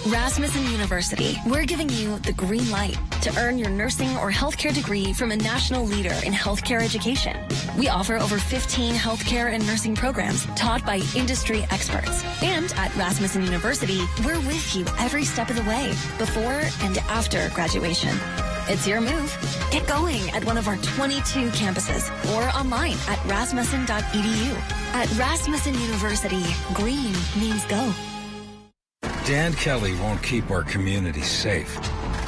Rasmussen University, we're giving you the green light to earn your nursing or healthcare degree from a national leader in healthcare education. We offer over 15 healthcare and nursing programs taught by industry experts. And at Rasmussen University, we're with you every step of the way, before and after graduation. It's your move. Get going at one of our 22 campuses or online at rasmussen.edu. At Rasmussen University, green means go. Dan Kelly won't keep our community safe.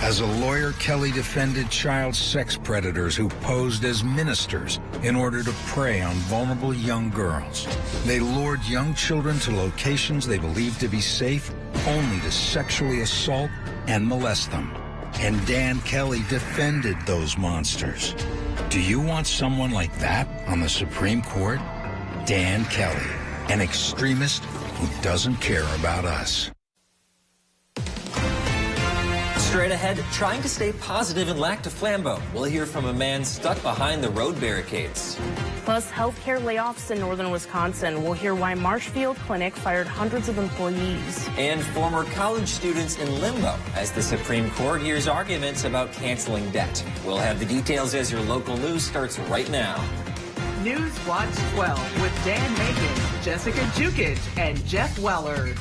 As a lawyer, Kelly defended child sex predators who posed as ministers in order to prey on vulnerable young girls. They lured young children to locations they believed to be safe, only to sexually assault and molest them. And Dan Kelly defended those monsters. Do you want someone like that on the Supreme Court? Dan Kelly, an extremist who doesn't care about us. Straight ahead, trying to stay positive in Lac du Flambeau. We'll hear from a man stuck behind the road barricades. Plus, healthcare layoffs in northern Wisconsin. We'll hear why Marshfield Clinic fired hundreds of employees. And former college students in limbo as the Supreme Court hears arguments about canceling debt. We'll have the details as your local news starts right now. News Watch 12 with Dan Hagan, Jessica Jukic, and Jeff Weller.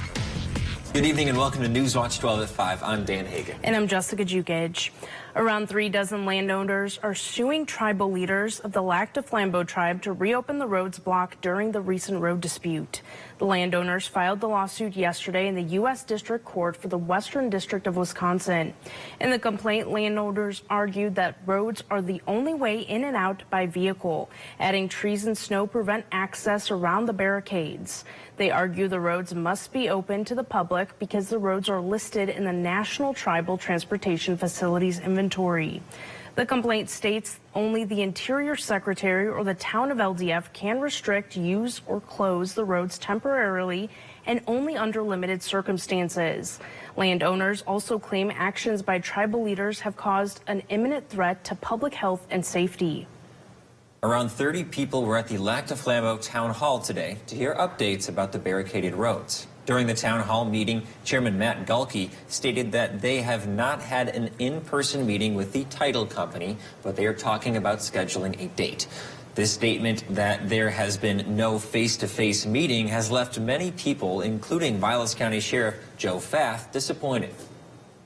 Good evening and welcome to News Watch 12 at 5. I'm Dan Hagan. And I'm Jessica Jukic. Around 3 dozen landowners are suing tribal leaders of the Lac du Flambeau tribe to reopen the roads blocked during the recent road dispute. The landowners filed the lawsuit yesterday in the U.S. District Court for the Western District of Wisconsin. In the complaint, landowners argued that roads are the only way in and out by vehicle. Adding trees and snow prevent access around the barricades. They argue the roads must be open to the public because the roads are listed in the National Tribal Transportation Facilities Inventory. The complaint states only the Interior Secretary or the town of LDF can restrict, use, or close the roads temporarily and only under limited circumstances. Landowners also claim actions by tribal leaders have caused an imminent threat to public health and safety. Around 30 people were at the Lac du Flambeau Town Hall today to hear updates about the barricaded roads. During the town hall meeting, Chairman Matt Gulke stated that they have not had an in-person meeting with the title company, but they are talking about scheduling a date. This statement that there has been no face-to-face meeting has left many people, including Vilas County Sheriff Joe Fath, disappointed.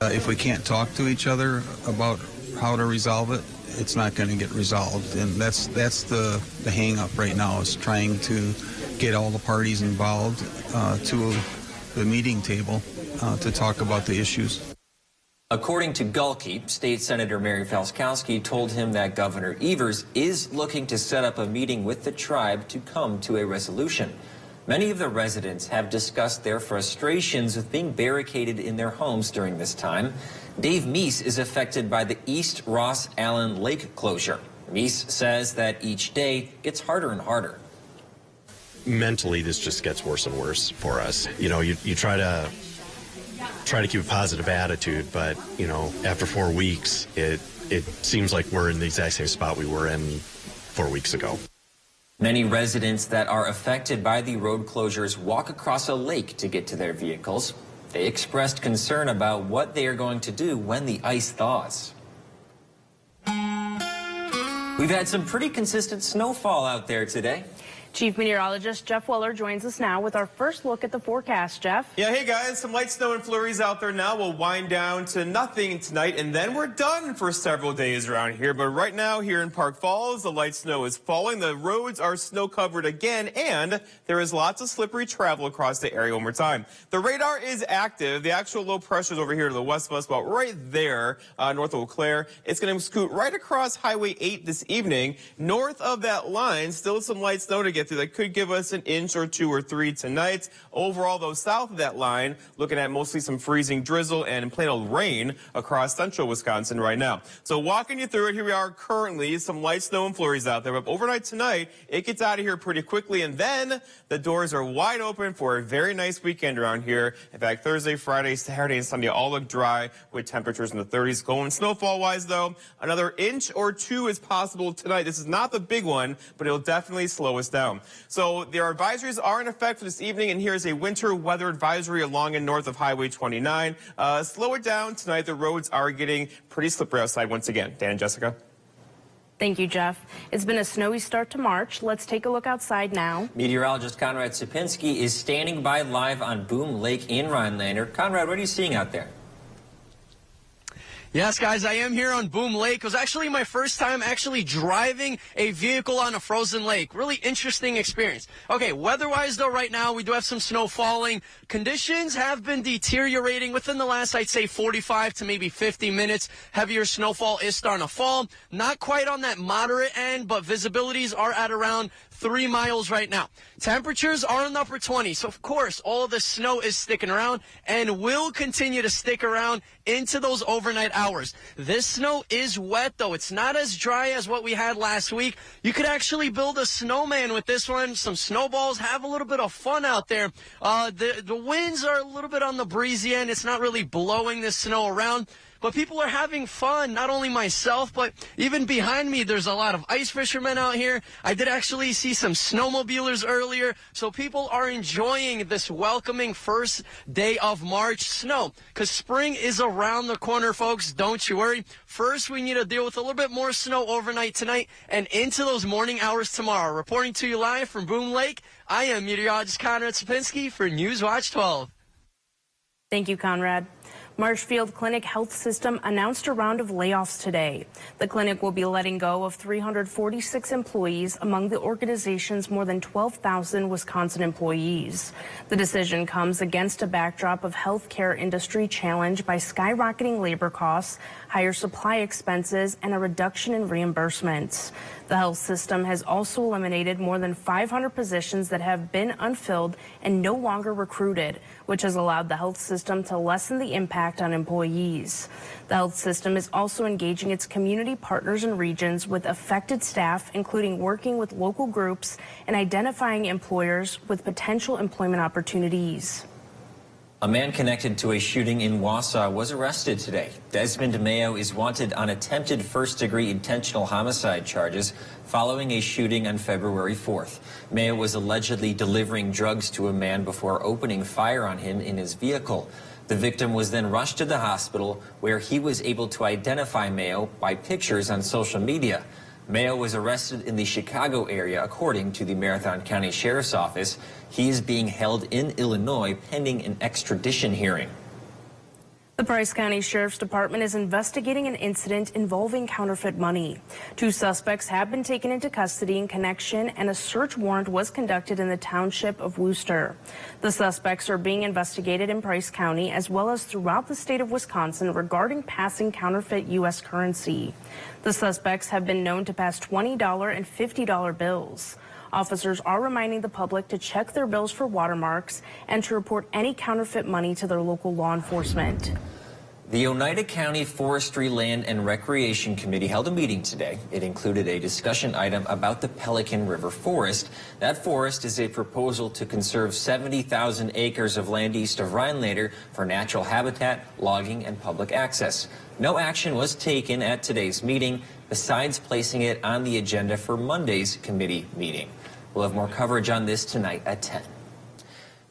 If we can't talk to each other about how to resolve it, it's not going to get resolved, and that's the hang-up right now, is trying to get all the parties involved to the meeting table to talk about the issues. According to Gulke, State Senator Mary Falskowski told him that Governor Evers is looking to set up a meeting with the tribe to come to a resolution. Many of the residents have discussed their frustrations with being barricaded in their homes during this time. Dave Meese is affected by the East Ross Allen Lake closure. Meese says that each day gets harder and harder. Mentally, this just gets worse and worse for us. You know, you try to keep a positive attitude, but, you know, after 4 weeks, it seems like we're in the exact same spot we were in 4 weeks ago. Many residents that are affected by the road closures walk across a lake to get to their vehicles. They expressed concern about what they are going to do when the ice thaws. We've had some pretty consistent snowfall out there today. Chief Meteorologist Jeff Weller joins us now with our first look at the forecast. Jeff? Yeah, hey guys, some light snow and flurries out there now. We'll wind down to nothing tonight, and then we're done for several days around here. But right now here in Park Falls, the light snow is falling. The roads are snow covered again, and there is lots of slippery travel across the area one more time. The radar is active. The actual low pressure is over here to the west of us, about right there, north of Eau Claire. It's going to scoot right across Highway 8 this evening. North of that line, still some light snow to get through. That could give us an inch or 2 or 3 tonight. Overall, though, south of that line, looking at mostly some freezing drizzle and plain old rain across central Wisconsin right now. So walking you through it, here we are currently, some light snow and flurries out there. But overnight tonight, it gets out of here pretty quickly, and then the doors are wide open for a very nice weekend around here. In fact, Thursday, Friday, Saturday, and Sunday all look dry with temperatures in the 30s. Going snowfall-wise, though, another inch or 2 is possible tonight. This is not the big one, but it'll definitely slow us down. down. So their advisories are in effect for this evening, and here's a winter weather advisory along and north of Highway 29. Slow it down tonight. The roads are getting pretty slippery outside once again. Dan and Jessica. Thank you, Jeff. It's been a snowy start to March. Let's take a look outside now. Meteorologist Conrad Sipinski is standing by live on Boom Lake in Rhinelander. Conrad, what are you seeing out there? Yes, guys, I am here on Boom Lake. It was actually my first time actually driving a vehicle on a frozen lake. Really interesting experience. Okay, weather-wise, though, right now, we do have some snow falling. Conditions have been deteriorating within the last, I'd say, 45 to maybe 50 minutes. Heavier snowfall is starting to fall. Not quite on that moderate end, but visibilities are at around 3 miles right now. Temperatures are in the upper 20s, so of course all of the snow is sticking around and will continue to stick around into those overnight hours. This snow is wet, though. It's not as dry as what we had last week. You could actually build a snowman with this one, some snowballs, have a little bit of fun out there. The winds are a little bit on the breezy end. It's not really blowing this snow around. But people are having fun, not only myself, but even behind me, there's a lot of ice fishermen out here. I did actually see some snowmobilers earlier, so people are enjoying this welcoming first day of March snow, because spring is around the corner, folks. Don't you worry. First, we need to deal with a little bit more snow overnight tonight and into those morning hours tomorrow. Reporting to you live from Boom Lake, I am meteorologist Conrad Sipinski for Newswatch 12. Thank you, Conrad. Marshfield Clinic Health System announced a round of layoffs today. The clinic will be letting go of 346 employees among the organization's more than 12,000 Wisconsin employees. The decision comes against a backdrop of healthcare industry challenged by skyrocketing labor costs, higher supply expenses, and a reduction in reimbursements. The health system has also eliminated more than 500 positions that have been unfilled and no longer recruited, which has allowed the health system to lessen the impact on employees. The health system is also engaging its community partners and regions with affected staff, including working with local groups and identifying employers with potential employment opportunities. A man connected to a shooting in Wausau was arrested today. Desmond Mayo is wanted on attempted first-degree intentional homicide charges following a shooting on February 4th. Mayo was allegedly delivering drugs to a man before opening fire on him in his vehicle. The victim was then rushed to the hospital, where he was able to identify Mayo by pictures on social media. Mayo was arrested in the Chicago area, according to the Marathon County Sheriff's Office. He is being held in Illinois pending an extradition hearing. The Price County Sheriff's Department is investigating an incident involving counterfeit money. 2 suspects have been taken into custody in connection, and a search warrant was conducted in the township of Wooster. The suspects are being investigated in Price County as well as throughout the state of Wisconsin regarding passing counterfeit U.S. currency. The suspects have been known to pass $20 and $50 bills. Officers are reminding the public to check their bills for watermarks and to report any counterfeit money to their local law enforcement. The Oneida County Forestry Land and Recreation Committee held a meeting today. It included a discussion item about the Pelican River Forest. That forest is a proposal to conserve 70,000 acres of land east of Rhinelander for natural habitat, logging, and public access. No action was taken at today's meeting, besides placing it on the agenda for Monday's committee meeting. We'll have more coverage on this tonight at 10.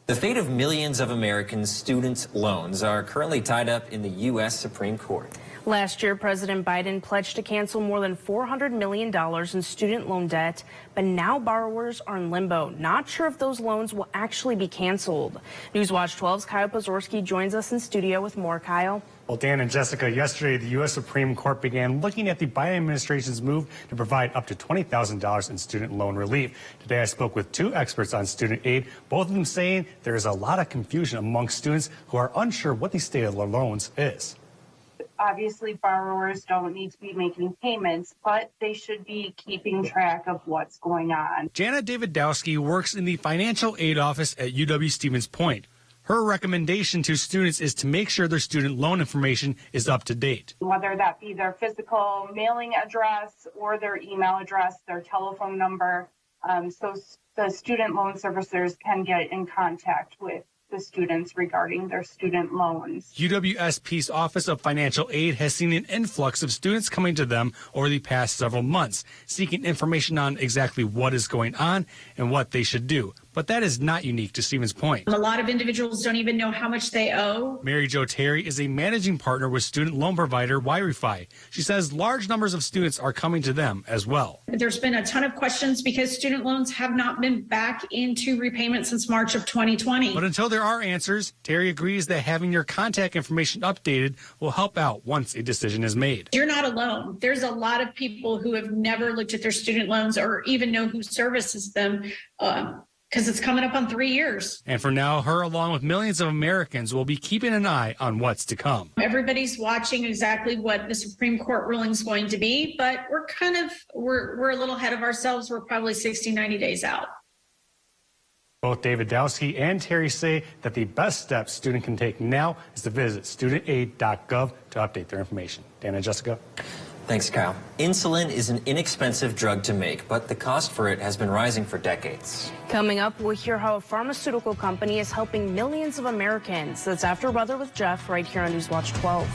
The fate of millions of Americans' student loans are currently tied up in the U.S. Supreme Court. Last year, President Biden pledged to cancel more than $400 million in student loan debt, but now borrowers are in limbo, not sure if those loans will actually be canceled. Newswatch 12's Kyle Pozorski joins us in studio with more. Kyle. Well, Dan and Jessica, yesterday the U.S. Supreme Court began looking at the Biden administration's move to provide up to $20,000 in student loan relief. Today I spoke with 2 experts on student aid, both of them saying there is a lot of confusion among students who are unsure what the state of their loans is. Obviously, borrowers don't need to be making payments, but they should be keeping track of what's going on. Jana Davidowski works in the financial aid office at UW-Stevens Point. Her recommendation to students is to make sure their student loan information is up to date. Whether that be their physical mailing address or their email address, their telephone number, so the student loan servicers can get in contact with the students regarding their student loans. UWSP's Office of Financial Aid has seen an influx of students coming to them over the past several months, seeking information on exactly what is going on and what they should do. But that is not unique to Stevens Point. A lot of individuals don't even know how much they owe. Mary Jo Terry is a managing partner with student loan provider Wi-Fi. She says large numbers of students are coming to them as well. There's been a ton of questions because student loans have not been back into repayment since March of 2020. But until there are answers, Terry agrees that having your contact information updated will help out once a decision is made. You're not alone. There's a lot of people who have never looked at their student loans or even know who services them. Because it's coming up on 3 years. And for now, her, along with millions of Americans, will be keeping an eye on what's to come. Everybody's watching exactly what the Supreme Court ruling is going to be, but we're a little ahead of ourselves. We're probably 60, 90 days out. Both David Dowski and Terry say that the best steps student can take now is to visit studentaid.gov to update their information. Dan and Jessica. Thanks, Kyle. Insulin is an inexpensive drug to make, but the cost for it has been rising for decades. Coming up, we'll hear how a pharmaceutical company is helping millions of Americans. That's After Weather with Jeff right here on Newswatch 12.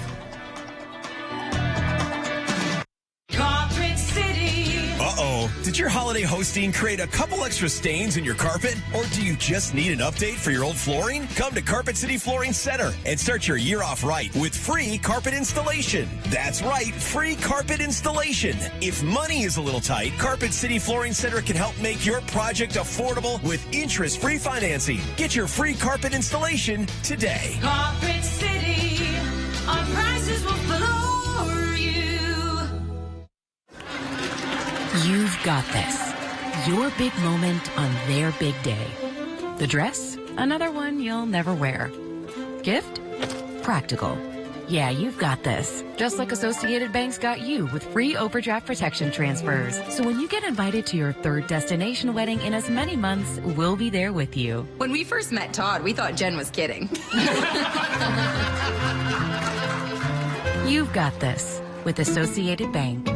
Uh-oh. Did your holiday hosting create a couple extra stains in your carpet? Or do you just need an update for your old flooring? Come to Carpet City Flooring Center and start your year off right with free carpet installation. That's right, free carpet installation. If money is a little tight, Carpet City Flooring Center can help make your project affordable with interest-free financing. Get your free carpet installation today. Carpet City, our prices will floor you. You've got this. Your big moment on their big day. The dress? Another one you'll never wear. Gift? Practical. Yeah, you've got this. Just like Associated Bank's got you with free overdraft protection transfers. So when you get invited to your third destination wedding in as many months, we'll be there with you. When we first met Todd, we thought Jen was kidding. You've got this with Associated Bank.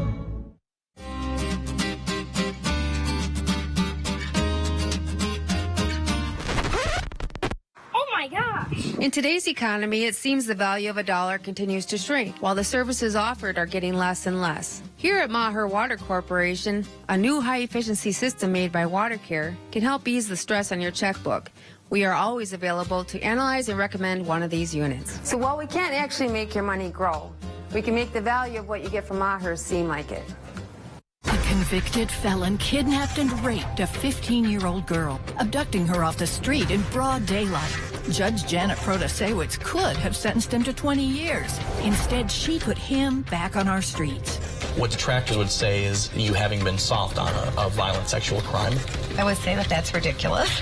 In today's economy, it seems the value of a dollar continues to shrink, while the services offered are getting less and less. Here at Maher Water Corporation, a new high-efficiency system made by WaterCare can help ease the stress on your checkbook. We are always available to analyze and recommend one of these units. So while we can't actually make your money grow, we can make the value of what you get from Maher seem like it. A convicted felon kidnapped and raped a 15-year-old girl, abducting her off the street in broad daylight. Judge Janet Protasewicz could have sentenced him to 20 years. Instead, she put him back on our streets. What detractors would say is you having been soft on a violent sexual crime. I would say that that's ridiculous.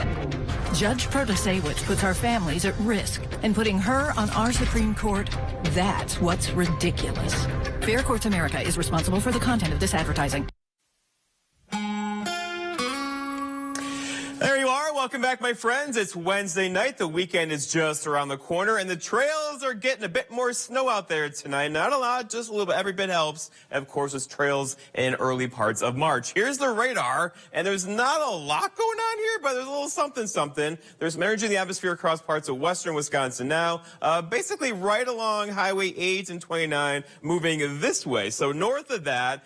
Judge Protasewicz puts our families at risk, and putting her on our Supreme Court, that's what's ridiculous. Fair Courts America is responsible for the content of this advertising. There you are. Welcome back, my friends. It's Wednesday night. The weekend is just around the corner, and the trails are getting a bit more snow out there tonight. Not a lot, just a little bit. Every bit helps. And of course, it's trails in early parts of March. Here's the radar, and there's not a lot going on here, but there's a little something. There's some energy in the atmosphere across parts of western Wisconsin now. Basically right along Highway 8 and 29, moving this way. So north of that,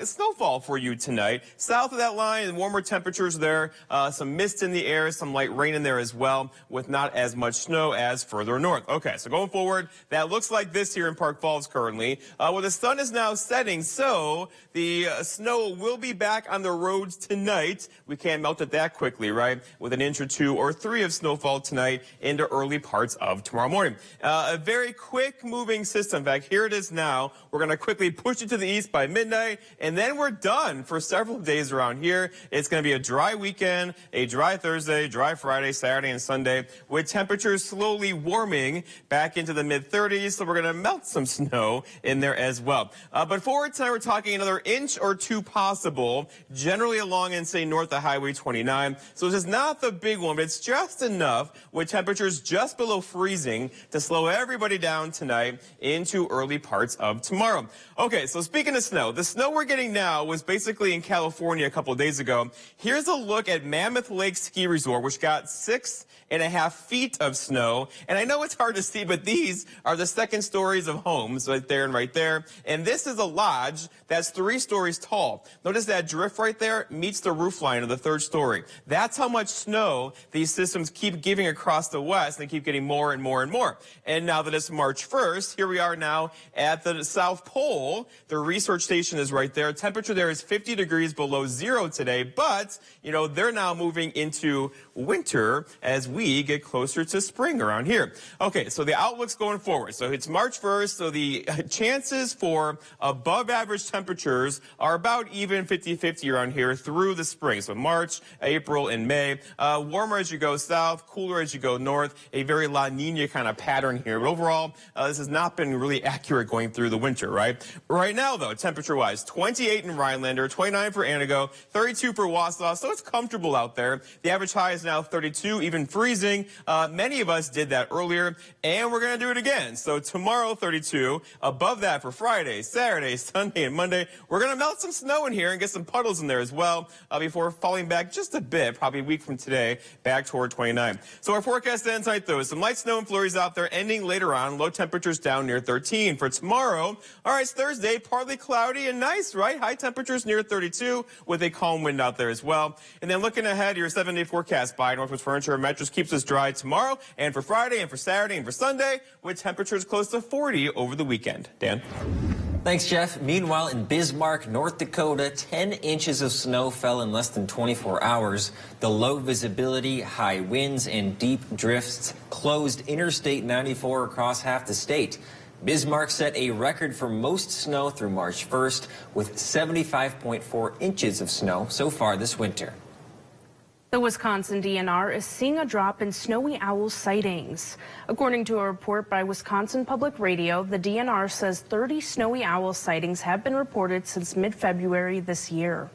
snowfall for you tonight. South of that line, warmer temperatures there, some mist in the air, some light rain in there as well, with not as much snow as further north. Okay, so going forward, that looks like this here in Park Falls currently. Well, the sun is now setting, so the snow will be back on the roads tonight. We can't melt it that quickly, right? With an inch or 2 or 3 of snowfall tonight into early parts of tomorrow morning. A very quick moving system. In fact, here it is now. We're going to quickly push it to the east by midnight. And then we're done for several days around here. It's going to be a dry weekend, a dry Thursday, dry Friday, Saturday, and Sunday, with temperatures slowly warming back into the mid-30s. So we're going to melt some snow in there as well. But forward tonight, we're talking another inch or 2 possible, generally along and say north of Highway 29. So this is not the big one, but it's just enough with temperatures just below freezing to slow everybody down tonight into early parts of tomorrow. Okay, so speaking of snow, the snow we're getting now was basically in California a couple of days ago. Here's a look at Mammoth Lake Ski ski resort, which got 6.5 feet of snow. And I know it's hard to see, but these are the second stories of homes right there and right there. And this is a lodge that's 3 stories tall. Notice that drift right there meets the roof line of the 3rd story. That's how much snow these systems keep giving across the west. They keep getting more and more and more. And now that it's March 1st, here we are now at the South Pole. The research station is right there. Temperature there is 50 degrees below zero today, but, you know, they're now moving into winter as we get closer to spring around here. Okay, so the outlook's going forward. So it's March 1st, so the chances for above average temperatures are about even 50-50 around here through the spring. So March, April, and May. Warmer as you go south, cooler as you go north, a very La Nina kind of pattern here. But overall, this has not been really accurate going through the winter, right? Right now, though, temperature-wise, 28 in Rhinelander, 29 for Antigo, 32 for Wausau, so it's comfortable out there. The average high is now 32, even freezing. Many of us did that earlier, and we're going to do it again. So tomorrow, 32. Above that for Friday, Saturday, Sunday, and Monday. We're going to melt some snow in here and get some puddles in there as well before falling back just a bit, probably a week from today, back toward 29. So our forecast ends tonight, though, some light snow and flurries out there, ending later on. Low temperatures down near 13. For tomorrow, all right, it's Thursday, partly cloudy and nice, right? High temperatures near 32 with a calm wind out there as well. And then looking ahead, your 7-day forecast by Northwest Furniture and Mattress keeps us dry tomorrow and for Friday and for Saturday and for Sunday with temperatures close to 40 over the weekend. Dan? Thanks, Jeff. Meanwhile, in Bismarck, North Dakota, 10 inches of snow fell in less than 24 hours. The low visibility, high winds, and deep drifts closed Interstate 94 across half the state. Bismarck set a record for most snow through March 1st, with 75.4 inches of snow so far this winter. The Wisconsin DNR is seeing a drop in snowy owl sightings. According to a report by Wisconsin Public Radio, the DNR says 30 snowy owl sightings have been reported since mid-February this year.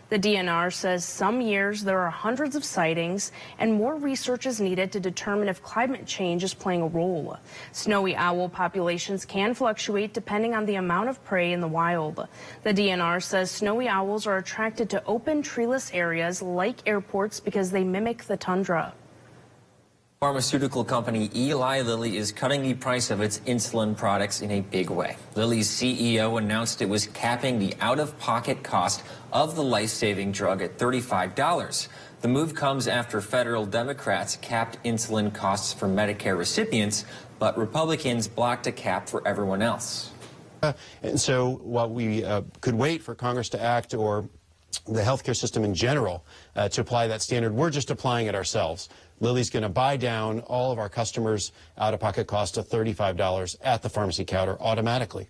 The DNR says some years there are hundreds of sightings and more research is needed to determine if climate change is playing a role. Snowy owl populations can fluctuate depending on the amount of prey in the wild. The DNR says snowy owls are attracted to open treeless areas like airports because they mimic the tundra. Pharmaceutical company Eli Lilly is cutting the price of its insulin products in a big way. Lilly's CEO announced it was capping the out-of-pocket cost of the life-saving drug at $35. The move comes after federal Democrats capped insulin costs for Medicare recipients, but Republicans blocked a cap for everyone else. And so while we could wait for Congress to act or the healthcare system in general to apply that standard, we're just applying it ourselves. Lilly's going to buy down all of our customers' out-of-pocket cost to $35 at the pharmacy counter automatically.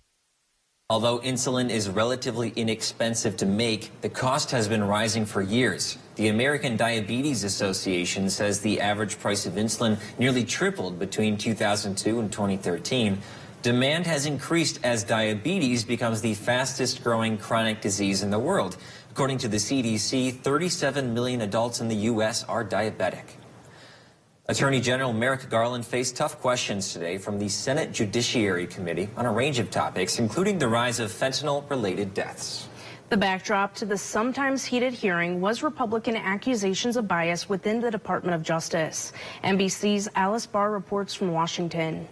Although insulin is relatively inexpensive to make, the cost has been rising for years. The American Diabetes Association says the average price of insulin nearly tripled between 2002 and 2013. Demand has increased as diabetes becomes the fastest growing chronic disease in the world. According to the CDC, 37 million adults in the U.S. are diabetic. Attorney General Merrick Garland faced tough questions today from the Senate Judiciary Committee on a range of topics, including the rise of fentanyl-related deaths. The backdrop to the sometimes heated hearing was Republican accusations of bias within the Department of Justice. NBC's Alice Barr reports from Washington.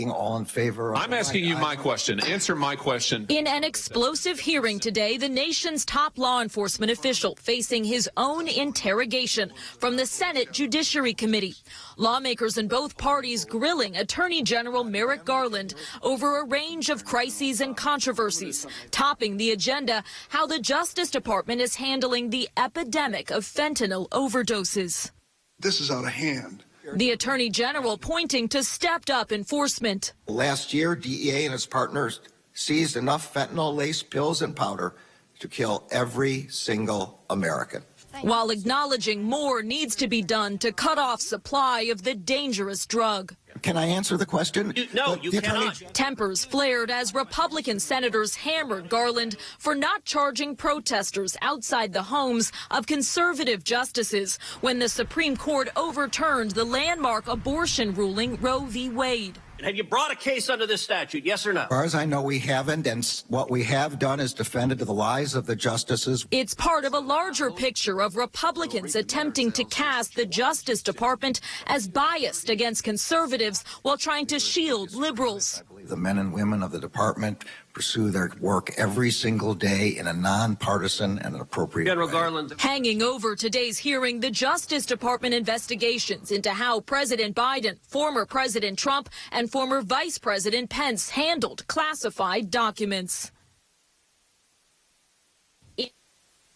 All in favor. I'm asking you my question. Answer my question. In an explosive hearing today, the nation's top law enforcement official facing his own interrogation from the Senate Judiciary Committee. Lawmakers in both parties grilling Attorney General Merrick Garland over a range of crises and controversies. Topping the agenda, how the Justice Department is handling the epidemic of fentanyl overdoses. This is out of hand. The Attorney General pointing to stepped-up enforcement. Last year, DEA and its partners seized enough fentanyl-laced pills and powder to kill every single American. While acknowledging more needs to be done to cut off supply of the dangerous drug. Can I answer the question? No, you cannot. Tempers flared as Republican senators hammered Garland for not charging protesters outside the homes of conservative justices when the Supreme Court overturned the landmark abortion ruling Roe v. Wade. Have you brought a case under this statute, yes or no? As far as I know, we haven't, and what we have done is defended the lies of the justices. It's part of a larger picture of Republicans attempting to cast the Justice Department as biased against conservatives while trying to shield liberals. The men and women of the department pursue their work every single day in a nonpartisan and appropriate General way. Garland. Hanging over today's hearing, the Justice Department investigations into how President Biden, former President Trump, and former Vice President Pence handled classified documents.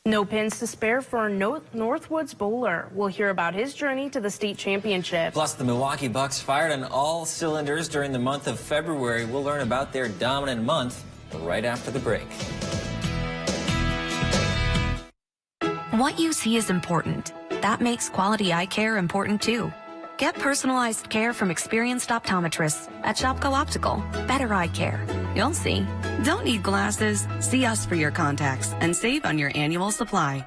No pins to spare for a Northwoods bowler. We'll hear about his journey to the state championship. Plus, the Milwaukee Bucks fired on all cylinders during the month of February. We'll learn about their dominant month right after the break. What you see is important. That makes quality eye care important too. Get personalized care from experienced optometrists at Shopko Optical. Better eye care. You'll see. Don't need glasses. See us for your contacts and save on your annual supply.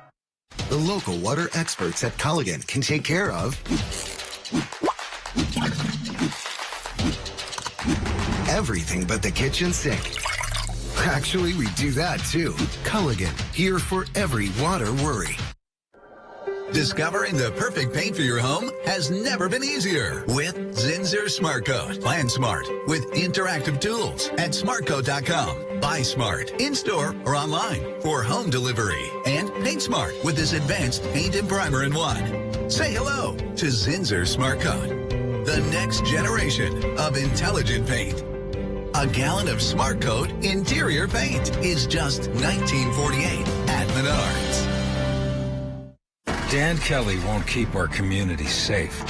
The local water experts at Culligan can take care of everything but the kitchen sink. Actually, we do that too. Culligan, here for every water worry. Discovering the perfect paint for your home has never been easier with Zinsser Smart Coat. Plan smart with interactive tools at smartcoat.com. Buy smart in-store or online for home delivery. And paint smart with this advanced paint and primer in one. Say hello to Zinsser Smart Coat, the next generation of intelligent paint. A gallon of Smart Coat interior paint is just $19.48 at Menards. Dan Kelly won't keep our community safe.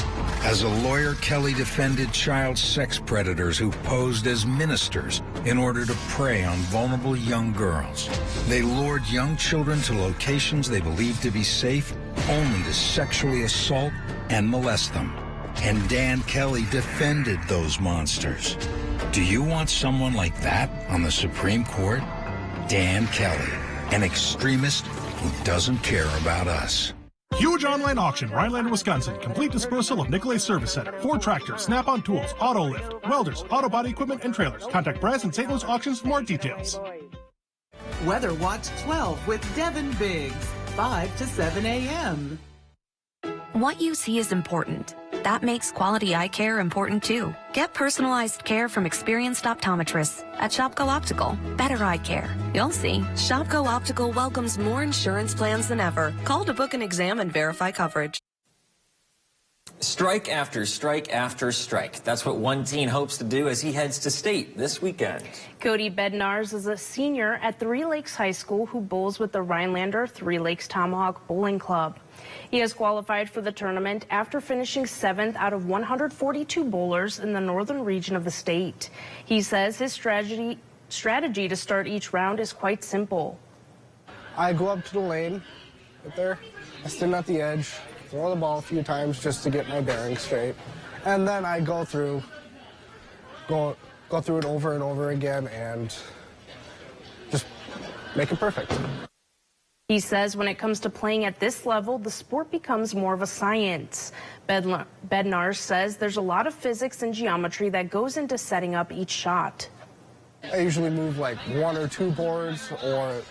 As a lawyer, Kelly defended child sex predators who posed as ministers in order to prey on vulnerable young girls. They lured young children to locations they believed to be safe, only to sexually assault and molest them. And Dan Kelly defended those monsters. Do you want someone like that on the Supreme Court? Dan Kelly, an extremist who doesn't care about us. Huge online auction, Rhinelander, Wisconsin. Complete disposal of Nicolay Service Center. 4 tractors, Snap-on tools, auto lift, welders, auto body equipment, and trailers. Contact Brass and St. Louis Auctions for more details. Weather Watch 12 with Devin Biggs, 5 to 7 a.m. What you see is important. That makes quality eye care important too. Get personalized care from experienced optometrists at Shopko Optical. Better eye care. You'll see. Shopko Optical welcomes more insurance plans than ever. Call to book an exam and verify coverage. Strike after strike after strike. That's what one teen hopes to do as he heads to state this weekend. Cody Bednars is a senior at Three Lakes High School who bowls with the Rhinelander Three Lakes Tomahawk Bowling Club. He has qualified for the tournament after finishing 7th out of 142 bowlers in the northern region of the state. He says his strategy to start each round is quite simple. I go up to the lane right there, I stand at the edge, throw the ball a few times just to get my bearings straight, and then I go through it over and over again and just make it perfect. He says when it comes to playing at this level, the sport becomes more of a science. Bednar says there's a lot of physics and geometry that goes into setting up each shot. I usually move like 1 or 2 boards or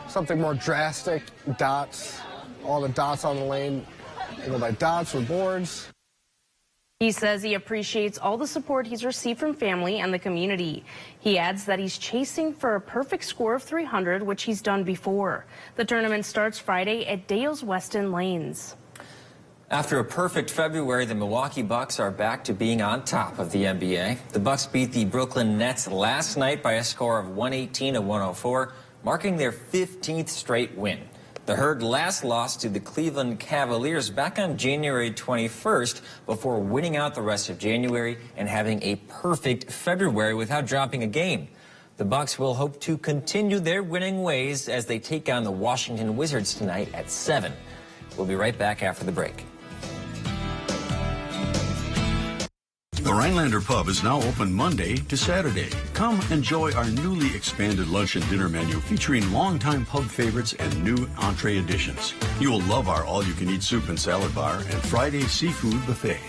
something more drastic, dots, all the dots on the lane, you know, by dots or boards. He says he appreciates all the support he's received from family and the community. He adds that he's chasing for a perfect score of 300, which he's done before. The tournament starts Friday at Dale's Weston Lanes. After a perfect February, the Milwaukee Bucks are back to being on top of the NBA. The Bucks beat the Brooklyn Nets last night by a score of 118-104, marking their 15th straight win. The Herd last lost to the Cleveland Cavaliers back on January 21st before winning out the rest of January and having a perfect February without dropping a game. The Bucks will hope to continue their winning ways as they take on the Washington Wizards tonight at 7. We'll be right back after the break. The Rhinelander Pub is now open Monday to Saturday. Come enjoy our newly expanded lunch and dinner menu featuring longtime pub favorites and new entree additions. You will love our all-you-can-eat soup and salad bar and Friday seafood buffet.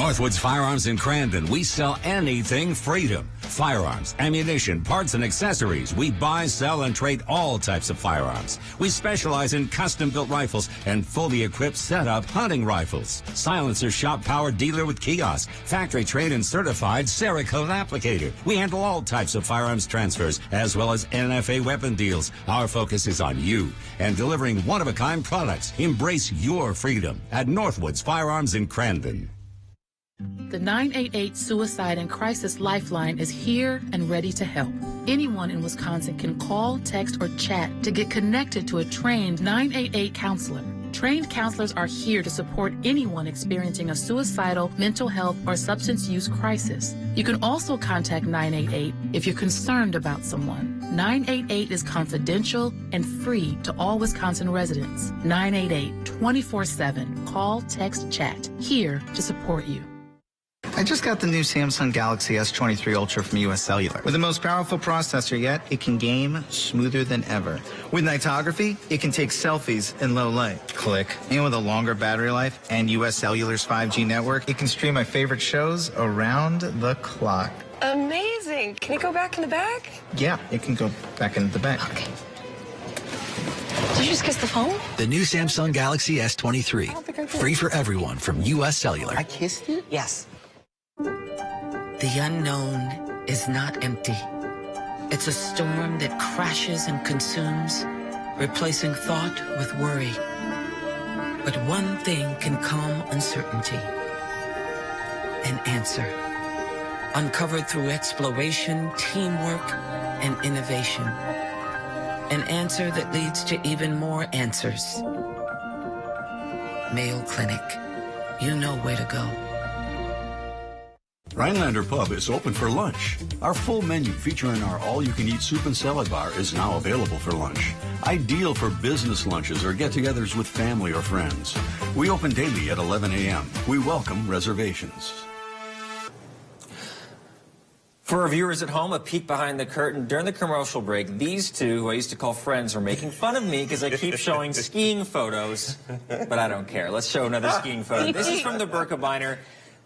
Northwoods Firearms in Crandon, we sell anything freedom. Firearms, ammunition, parts, and accessories. We buy, sell, and trade all types of firearms. We specialize in custom-built rifles and fully equipped setup hunting rifles. Silencer shop power dealer with kiosk, factory trained and certified Cerakote applicator. We handle all types of firearms transfers as well as NFA weapon deals. Our focus is on you and delivering one-of-a-kind products. Embrace your freedom at Northwoods Firearms in Crandon. The 988 Suicide and Crisis Lifeline is here and ready to help. Anyone in Wisconsin can call, text, or chat to get connected to a trained 988 counselor. Trained counselors are here to support anyone experiencing a suicidal, mental health, or substance use crisis. You can also contact 988 if you're concerned about someone. 988 is confidential and free to all Wisconsin residents. 988 24/7. Call, text, chat. Here to support you. I just got the new Samsung Galaxy S23 Ultra from US Cellular. With the most powerful processor yet, it can game smoother than ever. With nightography, it can take selfies in low light. Click. And with a longer battery life and US Cellular's 5G network, it can stream my favorite shows around the clock. Amazing. Can it go back in the back? Yeah, it can go back into the back. Okay. Did you just kiss the phone? The new Samsung Galaxy S23. Free for everyone from US Cellular. I kissed you? Yes. The unknown is not empty. It's a storm that crashes and consumes, replacing thought with worry. But one thing can calm uncertainty. An answer. Uncovered through exploration, teamwork, and innovation. An answer that leads to even more answers. Mayo Clinic. You know where to go. Rhinelander Pub is open for lunch. Our full menu featuring our all-you-can-eat soup and salad bar is now available for lunch. Ideal for business lunches or get-togethers with family or friends. We open daily at 11 a.m. We welcome reservations. For our viewers at home, a peek behind the curtain. During the commercial break, these two, who I used to call friends, are making fun of me because I keep showing skiing photos, but I don't care. Let's show another skiing photo. This is from the Birkebeiner.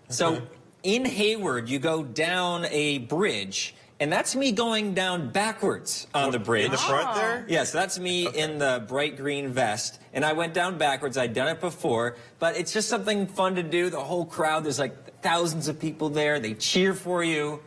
So in Hayward, you go down a bridge, and that's me going down backwards on the bridge. In the front there? Yes, that's me in the bright green vest. And I went down backwards. I'd done it before, but it's just something fun to do. The whole crowd, there's like thousands of people there. They cheer for you.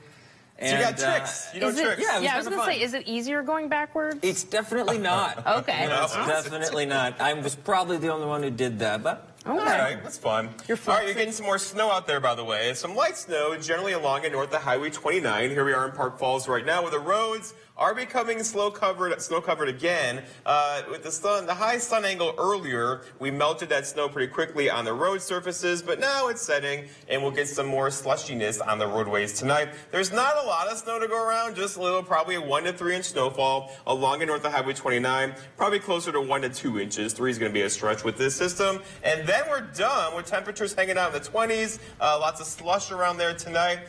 So you got tricks. You know tricks. Yeah, I was going to say, is it easier going backwards? It's definitely not. Okay. It's definitely not. I was probably the only one who did that, but... All right, that's fun. All right, you're getting some more snow out there, by the way. Some light snow generally along and north of Highway 29. Here we are in Park Falls right now, where the roads are becoming snow covered again. With the high sun angle earlier, we melted that snow pretty quickly on the road surfaces, but now it's setting, and we'll get some more slushiness on the roadways tonight. There's not a lot of snow to go around, just a little, probably a 1 to 3 inch snowfall along and north of Highway 29, probably closer to 1 to 2 inches. 3 is going to be a stretch with this system, and then we're done with temperatures hanging out in the 20s. Lots of slush around there tonight.